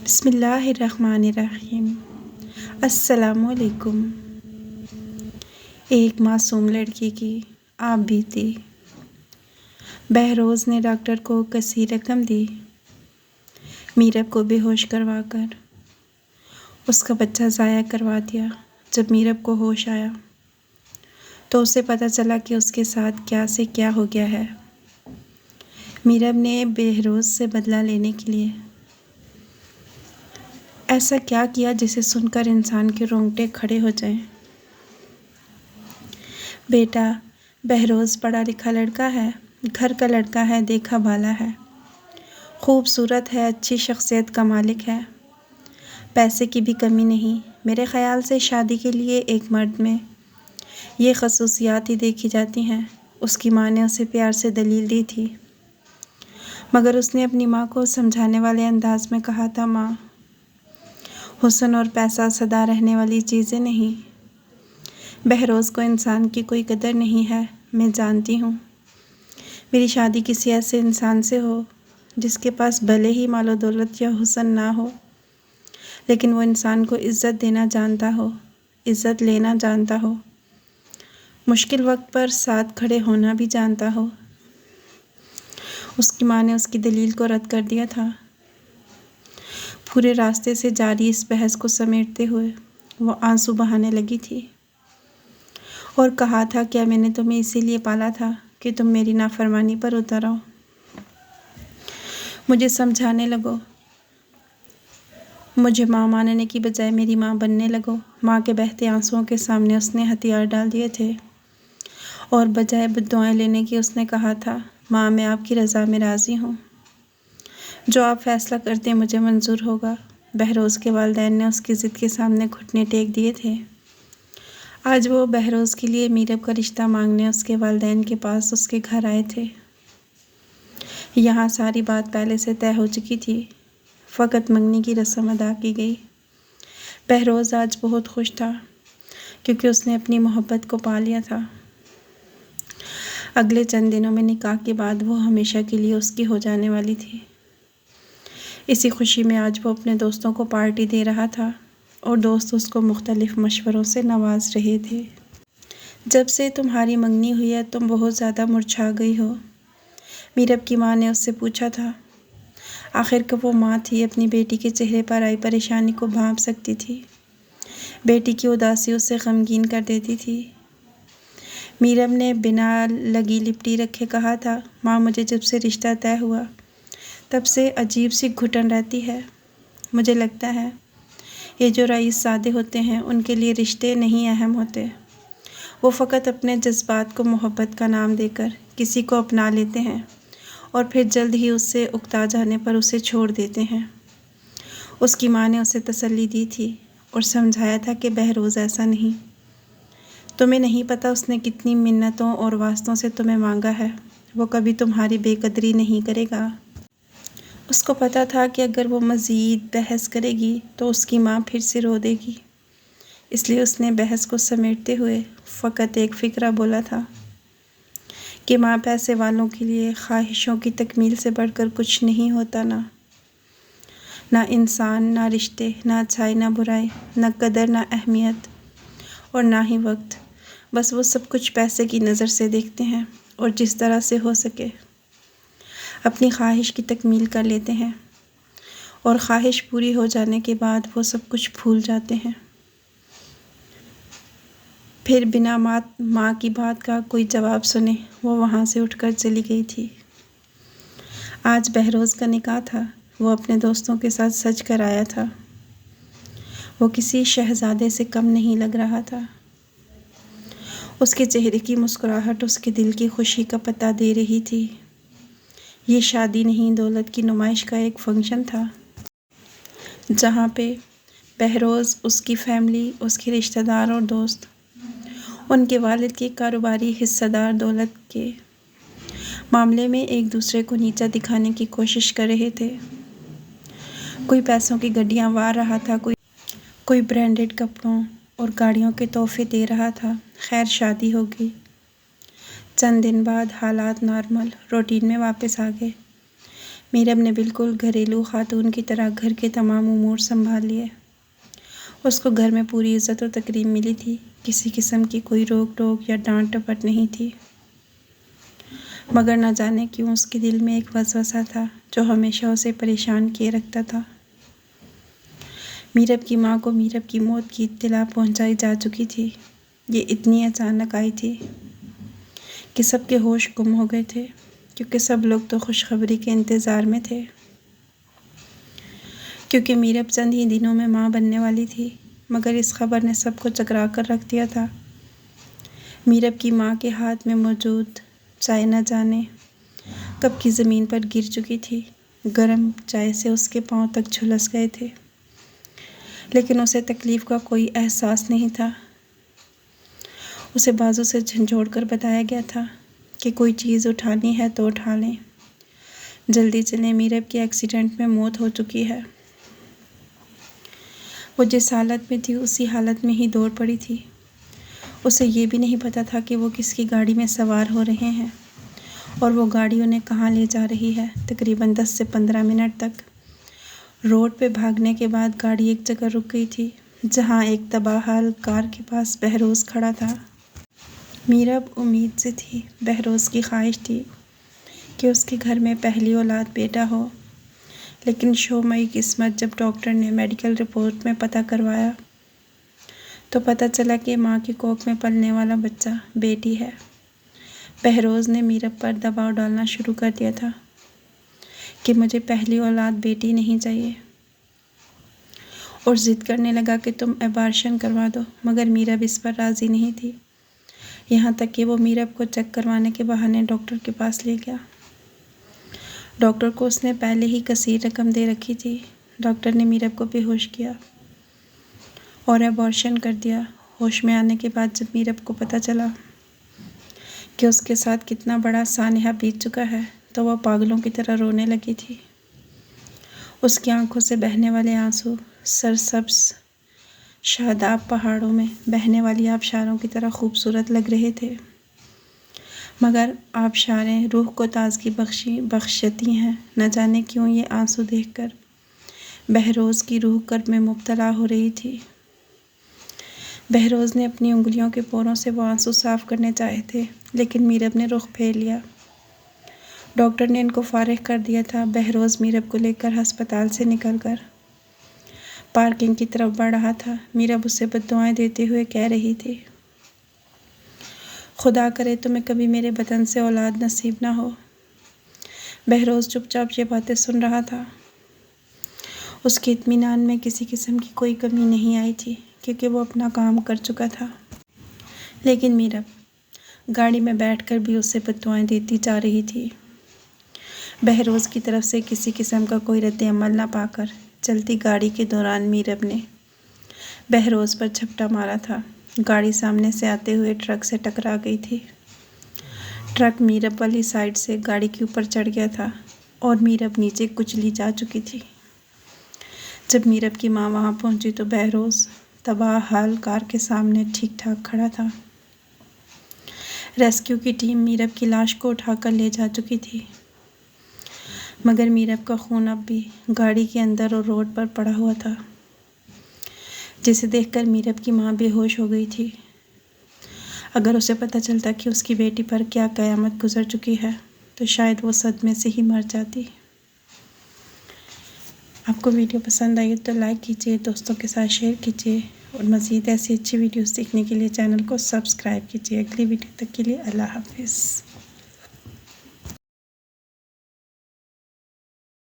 बिस्मिल्लाहिर्रहमानिर्रहीम। अस्सलामुअलैकुम। एक मासूम लड़की की आप बीती। बहरोज़ ने डॉक्टर को कसी रकम दी। मीरब को बेहोश करवाकर उसका बच्चा ज़ाया करवा दिया। जब मीरब को होश आया तो उसे पता चला कि उसके साथ क्या से क्या हो गया है। मीरब ने बहरोज़ से बदला लेने के लिए ऐसा क्या किया जिसे सुनकर इंसान के रोंगटे खड़े हो जाएं। बेटा, बहरोज़ पढ़ा लिखा लड़का है, घर का लड़का है, देखा भाला है, खूबसूरत है, अच्छी शख्सियत का मालिक है, पैसे की भी कमी नहीं। मेरे ख़याल से शादी के लिए एक मर्द में ये खसूसियात ही देखी जाती हैं। उसकी माँ ने उसे प्यार से दलील दी थी, मगर उसने अपनी माँ को समझाने वाले अंदाज में कहा था, माँ, हुस्न और पैसा सदा रहने वाली चीज़ें नहीं। बहरोज़ को इंसान की कोई कदर नहीं है, मैं जानती हूँ। मेरी शादी किसी ऐसे इंसान से हो जिसके पास भले ही मालो दौलत या हुस्न ना हो, लेकिन वो इंसान को इज़्ज़त देना जानता हो, इज़्ज़त लेना जानता हो, मुश्किल वक्त पर साथ खड़े होना भी जानता हो। उसकी माँ ने उसकी दलील को रद्द कर दिया था। पूरे रास्ते से जारी इस बहस को समेटते हुए वो आंसू बहाने लगी थी और कहा था, क्या मैंने तुम्हें इसीलिए पाला था कि तुम मेरी नाफरमानी पर उतर आओ? मुझे समझाने लगो, मुझे माँ मानने की बजाय मेरी माँ बनने लगो। माँ के बहते आंसुओं के सामने उसने हथियार डाल दिए थे और बजाय बद्दुआएं लेने की उसने कहा था, माँ, मैं आपकी रज़ा में राज़ी हूँ। जो आप फैसला करते मुझे मंजूर होगा। बहरोज़ के वालिदैन ने उसकी ज़िद के सामने घुटने टेक दिए थे। आज वो बहरोज़ के लिए मीरब का रिश्ता मांगने उसके वालिदैन के पास उसके घर आए थे। यहाँ सारी बात पहले से तय हो चुकी थी, फ़कत मंगनी की रस्म अदा की गई। बहरोज़ आज बहुत खुश था क्योंकि उसने अपनी मोहब्बत को पा लिया था। अगले चंद दिनों में निकाह के बाद वो हमेशा के लिए उसकी हो जाने वाली थी। इसी खुशी में आज वो अपने दोस्तों को पार्टी दे रहा था और दोस्त उसको मुख्तलिफ़ मशवरों से नवाज रहे थे। जब से तुम्हारी मंगनी हुई है तुम बहुत ज़्यादा मुरझा गई हो, मीरब की माँ ने उससे पूछा था। आखिर कब वो माँ थी अपनी बेटी के चेहरे पर आई परेशानी को भांप सकती थी। बेटी की उदासी उसे गमगीन कर देती थी। मीरब ने बिना लगी लिपटी रखे कहा था, माँ, मुझे जब से रिश्ता तय हुआ तब से अजीब सी घुटन रहती है। मुझे लगता है ये जो रईस सादे होते हैं उनके लिए रिश्ते नहीं अहम होते। वो फ़कत अपने जज्बात को मोहब्बत का नाम देकर किसी को अपना लेते हैं और फिर जल्द ही उससे उकता जाने पर उसे छोड़ देते हैं। उसकी माँ ने उसे तसल्ली दी थी और समझाया था कि बहरोज़ ऐसा नहीं। तुम्हें नहीं पता उसने कितनी मिन्नतों और वास्तों से तुम्हें मांगा है। वो कभी तुम्हारी बेकदरी नहीं करेगा। उसको पता था कि अगर वो मज़ीद बहस करेगी तो उसकी माँ फिर से रो देगी, इसलिए उसने बहस को समेटते हुए फ़कत एक फ़िक्रा बोला था कि माँ, पैसे वालों के लिए ख्वाहिशों की तकमील से बढ़कर कुछ नहीं होता। ना इंसान, ना रिश्ते, ना अच्छाई, ना बुराई, ना कदर, ना अहमियत और ना ही वक्त। बस वो सब कुछ पैसे की नज़र से देखते हैं और जिस तरह से हो सके अपनी ख्वाहिश की तकमील कर लेते हैं और ख्वाहिश पूरी हो जाने के बाद वो सब कुछ भूल जाते हैं। फिर बिना माँ की बात का कोई जवाब सुने वो वहाँ से उठकर चली गई थी। आज बहरोज़ का निकाह था। वो अपने दोस्तों के साथ सज कर आया था। वो किसी शहज़ादे से कम नहीं लग रहा था। उसके चेहरे की मुस्कुराहट उसके दिल की खुशी का पता दे रही थी। ये शादी नहीं, दौलत की नुमाइश का एक फंक्शन था जहाँ पे बहरोज़, उसकी फैमिली, उसके रिश्तेदार और दोस्त उनके वालिद के कारोबारी हिस्सेदार दौलत के मामले में एक दूसरे को नीचा दिखाने की कोशिश कर रहे थे। कोई पैसों की गड्डियाँ वार रहा था, कोई ब्रांडेड कपड़ों और गाड़ियों के तोहफे दे रहा था। खैर, शादी हो गई। चंद दिन बाद हालात नॉर्मल रूटीन में वापस आ गए। मीरब ने बिल्कुल घरेलू खातून की तरह घर के तमाम उमूर संभाल लिए। उसको घर में पूरी इज़्ज़त और तकरीम मिली थी, किसी किस्म की कोई रोक टोक या डांट टपट नहीं थी। मगर न जाने क्यों उसके दिल में एक वसवसा था जो हमेशा उसे परेशान किए रखता था। मीरब की माँ को मीरब की मौत की इत्तला पहुंचाई जा चुकी थी। ये इतनी अचानक आई थी कि सबके होश गुम हो गए थे, क्योंकि सब लोग तो खुशखबरी के इंतज़ार में थे। क्योंकि मीरब चंद ही दिनों में माँ बनने वाली थी, मगर इस खबर ने सबको चकरा कर रख दिया था। मीरब की माँ के हाथ में मौजूद चाय न जाने कब की ज़मीन पर गिर चुकी थी। गर्म चाय से उसके पाँव तक झुलस गए थे, लेकिन उसे तकलीफ़ का कोई एहसास नहीं था। उसे बाजू से झंझोड़ कर बताया गया था कि कोई चीज़ उठानी है तो उठा लें, जल्दी चलें, मीरब की एक्सीडेंट में मौत हो चुकी है। वो जिस हालत में थी उसी हालत में ही दौड़ पड़ी थी। उसे ये भी नहीं पता था कि वो किसकी गाड़ी में सवार हो रहे हैं और वो गाड़ी उन्हें कहाँ ले जा रही है। तकरीबन 10 से 15 मिनट तक रोड पे भागने के बाद गाड़ी एक जगह रुक गई थी, जहाँ एक तबाहाल कार के पास बहरोज़ खड़ा था। मीरब उम्मीद से थी, बहरोज़ की ख्वाहिश थी कि उसके घर में पहली औलाद बेटा हो, लेकिन शोमई किस्मत जब डॉक्टर ने मेडिकल रिपोर्ट में पता करवाया तो पता चला कि माँ की कोख में पलने वाला बच्चा बेटी है। बहरोज़ ने मीरब पर दबाव डालना शुरू कर दिया था कि मुझे पहली औलाद बेटी नहीं चाहिए, और ज़िद करने लगा कि तुम एबार्शन करवा दो, मगर मीरब इस पर राज़ी नहीं थी। यहाँ तक कि वो मीरब को चेक करवाने के बहाने डॉक्टर के पास ले गया। डॉक्टर को उसने पहले ही कसीर रकम दे रखी थी। डॉक्टर ने मीरब को बेहोश किया और एबॉर्शन कर दिया। होश में आने के बाद जब मीरब को पता चला कि उसके साथ कितना बड़ा सानहा बीत चुका है, तो वह पागलों की तरह रोने लगी थी। उसकी आंखों से बहने वाले आंसू सरसब्ज शादाब पहाड़ों में बहने वाली आबशारों की तरह खूबसूरत लग रहे थे, मगर आबशारें रूह को ताजगी बख्शती हैं। न जाने क्यों ये आंसू देखकर बहरोज़ की रूह कर्ब में मुब्तला हो रही थी। बहरोज़ ने अपनी उंगलियों के पोरों से वो आंसू साफ़ करने चाहे थे, लेकिन मीरब ने रुख फेर लिया। डॉक्टर ने इनको फारिग कर दिया था। बहरोज़ मीरब को लेकर अस्पताल से निकलकर पार्किंग की तरफ बढ़ रहा था। मीरब उसे बद्दुआएं देते हुए कह रही थी, खुदा करे तुम्हें कभी मेरे वतन से औलाद नसीब ना हो। बहरोज़ चुपचाप ये बातें सुन रहा था। उसके इत्मीनान में किसी किस्म की कोई कमी नहीं आई थी, क्योंकि वो अपना काम कर चुका था। लेकिन मीरब गाड़ी में बैठकर भी उसे बद्दुआएं देती जा रही थी। बहरोज़ की तरफ से किसी किस्म का कोई रद्द अमल ना पाकर चलती गाड़ी के दौरान मीरब ने बहरोज़ पर झपटा मारा था। गाड़ी सामने से आते हुए ट्रक से टकरा गई थी। ट्रक मीरब वाली साइड से गाड़ी के ऊपर चढ़ गया था और मीरब नीचे कुचली जा चुकी थी। जब मीरब की माँ वहाँ पहुँची तो बहरोज़ तबाह हाल कार के सामने ठीक ठाक खड़ा था। रेस्क्यू की टीम मीरब की लाश को उठाकर ले जा चुकी थी, मगर मीरब का खून अब भी गाड़ी के अंदर और रोड पर पड़ा हुआ था, जिसे देखकर मीरब की माँ बेहोश हो गई थी। अगर उसे पता चलता कि उसकी बेटी पर क्या क़यामत गुजर चुकी है तो शायद वो सदमे से ही मर जाती। आपको वीडियो पसंद आई तो लाइक कीजिए, दोस्तों के साथ शेयर कीजिए और मज़ीद ऐसी अच्छी वीडियोस देखने के लिए चैनल को सब्सक्राइब कीजिए। अगली वीडियो तक के लिए अल्लाह हाफ़िज़।